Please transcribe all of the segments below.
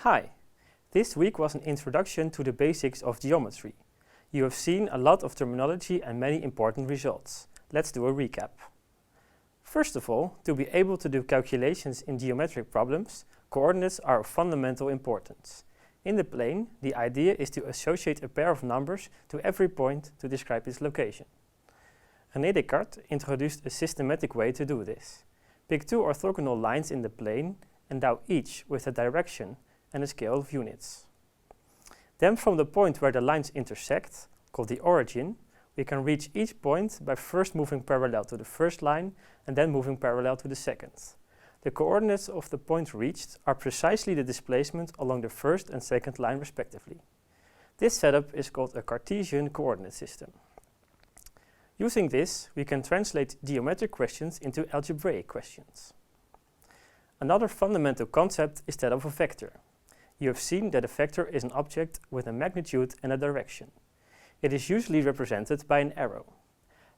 Hi! This week was an introduction to the basics of geometry. You have seen a lot of terminology and many important results. Let's do a recap. First of all, to be able to do calculations in geometric problems, coordinates are of fundamental importance. In the plane, the idea is to associate a pair of numbers to every point to describe its location. René Descartes introduced a systematic way to do this. Pick two orthogonal lines in the plane, endow each with a direction and a scale of units. Then from the point where the lines intersect, called the origin, we can reach each point by first moving parallel to the first line and then moving parallel to the second. The coordinates of the point reached are precisely the displacement along the first and second line respectively. This setup is called a Cartesian coordinate system. Using this, we can translate geometric questions into algebraic questions. Another fundamental concept is that of a vector. You have seen that a vector is an object with a magnitude and a direction. It is usually represented by an arrow.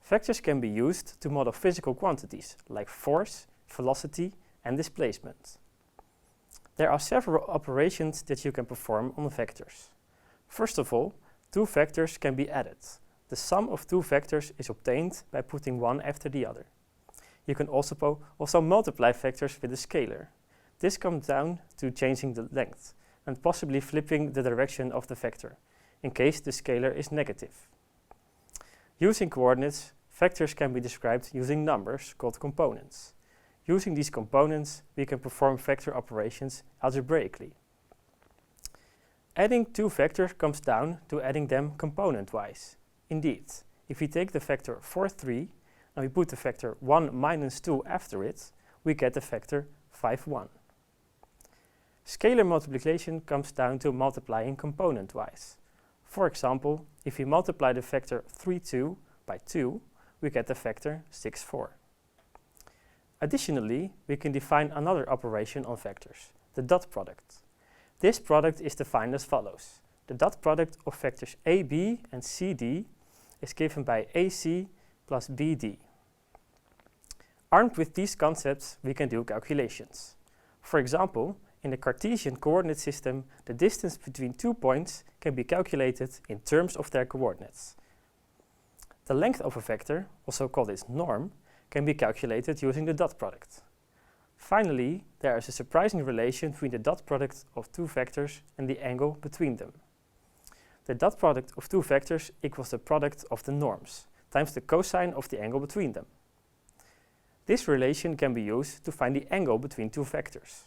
Vectors can be used to model physical quantities like force, velocity, and displacement. There are several operations that you can perform on vectors. First of all, two vectors can be added. The sum of two vectors is obtained by putting one after the other. You can also multiply vectors with a scalar. This comes down to changing the length and possibly flipping the direction of the vector, in case the scalar is negative. Using coordinates, vectors can be described using numbers called components. Using these components, we can perform vector operations algebraically. Adding two vectors comes down to adding them component-wise. Indeed, if we take the vector 4, 3, and we put the vector 1 minus 2 after it, we get the vector 5, 1. Scalar multiplication comes down to multiplying component-wise. For example, if we multiply the vector 3, 2 by 2, we get the vector 6, 4. Additionally, we can define another operation on vectors, the dot product. This product is defined as follows. The dot product of vectors AB and CD is given by AC plus BD. Armed with these concepts, we can do calculations. For example, in the Cartesian coordinate system, the distance between 2 points can be calculated in terms of their coordinates. The length of a vector, also called its norm, can be calculated using the dot product. Finally, there is a surprising relation between the dot product of two vectors and the angle between them. The dot product of two vectors equals the product of the norms times the cosine of the angle between them. This relation can be used to find the angle between two vectors.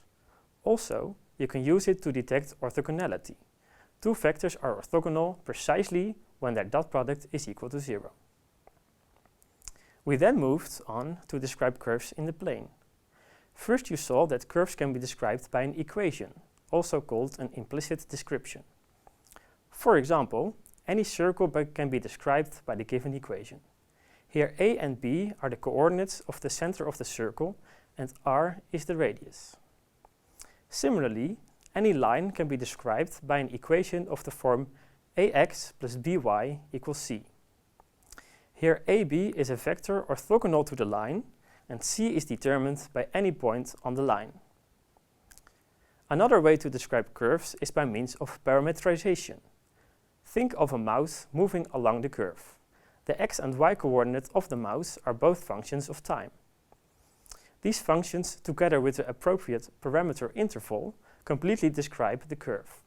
Also, you can use it to detect orthogonality. Two vectors are orthogonal precisely when their dot product is equal to 0. We then moved on to describe curves in the plane. First, you saw that curves can be described by an equation, also called an implicit description. For example, any circle can be described by the given equation. Here A and B are the coordinates of the center of the circle and R is the radius. Similarly, any line can be described by an equation of the form ax plus by equals c. Here AB is a vector orthogonal to the line and c is determined by any point on the line. Another way to describe curves is by means of parametrization. Think of a mouse moving along the curve. The x and y coordinate of the mouse are both functions of time. These functions, together with the appropriate parameter interval, completely describe the curve.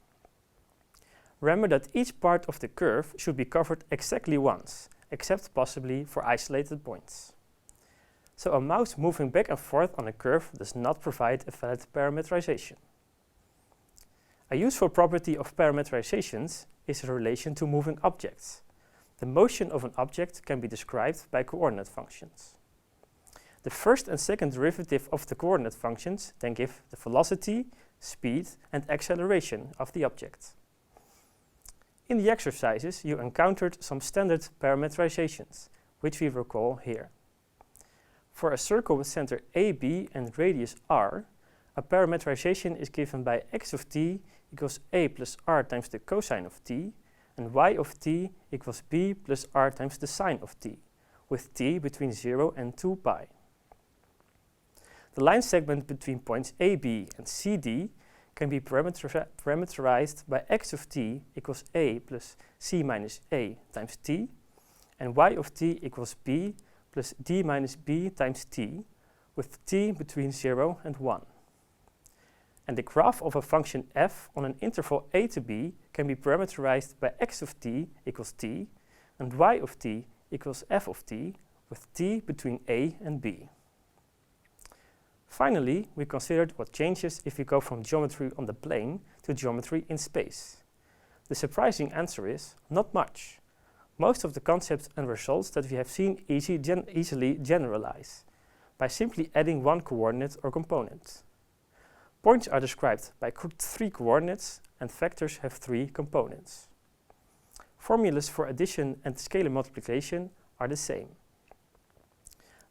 Remember that each part of the curve should be covered exactly once, except possibly for isolated points. So a mouse moving back and forth on a curve does not provide a valid parametrization. A useful property of parametrizations is a relation to moving objects. The motion of an object can be described by coordinate functions. The first and second derivative of the coordinate functions then give the velocity, speed, and acceleration of the object. In the exercises, you encountered some standard parametrizations, which we recall here. For a circle with center AB and radius r, a parametrization is given by x of t equals a plus r times the cosine of t, and y of t equals b plus r times the sine of t, with t between 0 and 2 pi. The line segment between points AB and CD can be parameterized by x of t equals a plus c minus a times t, and y of t equals b plus d minus b times t, with t between 0 and 1. And the graph of a function f on an interval a to b can be parameterized by x of t equals t, and y of t equals f of t, with t between a and b. Finally, we considered what changes if we go from geometry on the plane to geometry in space. The surprising answer is not much. Most of the concepts and results that we have seen easily generalize by simply adding one coordinate or component. Points are described by 3 coordinates and vectors have 3 components. Formulas for addition and scalar multiplication are the same.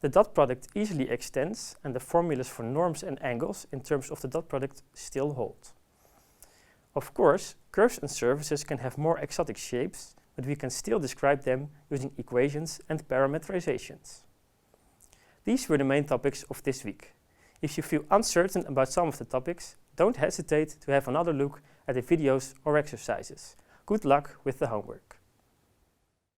The dot product easily extends, and the formulas for norms and angles in terms of the dot product still hold. Of course, curves and surfaces can have more exotic shapes, but we can still describe them using equations and parameterizations. These were the main topics of this week. If you feel uncertain about some of the topics, don't hesitate to have another look at the videos or exercises. Good luck with the homework.